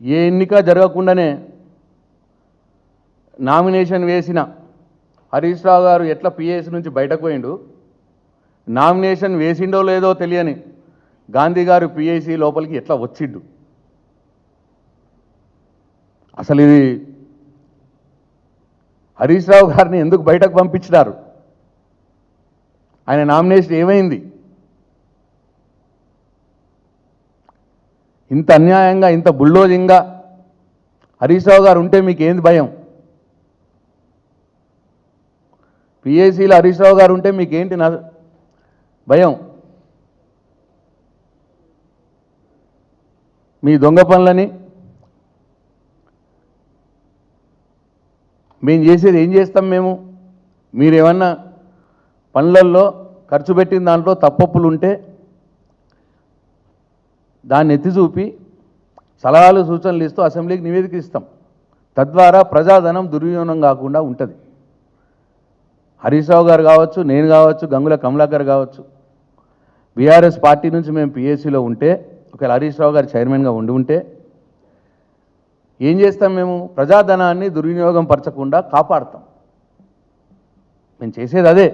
ఏ ఎన్నిక జరగకుండానే నామినేషన్ వేసిన హరీష్ రావు గారు ఎట్లా పిఎస్ నుంచి బయటకు పోయిండు, నామినేషన్ వేసిండో లేదో తెలియని గాంధీ గారు పిఎస్సి లోపలికి ఎట్లా వచ్చిండు. అసలు ఇది హరీష్ రావు గారిని ఎందుకు బయటకు పంపించినారు? ఆయన నామినేషన్ ఏమైంది? ఇంత అన్యాయంగా, ఇంత బుల్డోజింగ్గా హరీష్ రావు గారు ఉంటే మీకు ఏంది భయం? పిఎస్సిలో హరీష్ రావు గారు ఉంటే మీకేంటి భయం? మీ దొంగ పనులని మేము చేసేది ఏం చేస్తాం? మీరేమన్నా పనులల్లో ఖర్చు పెట్టిన దాంట్లో తప్పొప్పులు ఉంటే దాన్ని ఎత్తి చూపి సలహాలు సూచనలు ఇస్తూ అసెంబ్లీకి నివేదిక ఇస్తాం. తద్వారా ప్రజాధనం దుర్వినియోగం కాకుండా ఉంటుంది. హరీష్ రావు గారు కావచ్చు, నేను కావచ్చు, గంగుల కమలాకర్ కావచ్చు, బీఆర్ఎస్ పార్టీ నుంచి మేము పిఎస్సిలో ఉంటే, ఒకవేళ హరీష్ రావు గారు చైర్మన్గా ఉంటే ఏం చేస్తాం? ప్రజాధనాన్ని దుర్వినియోగం పరచకుండా కాపాడుతాం. మేము చేసేది అదే.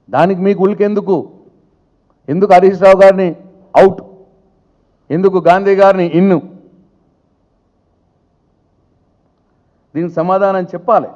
దానికి మీకు ఉలికెందుకు? ఎందుకు హరీష్ రావు గారిని అవుట్, ఎందుకు గాంధీ గారిని ఇన్ను? దీనికి సమాధానం చెప్పాలి.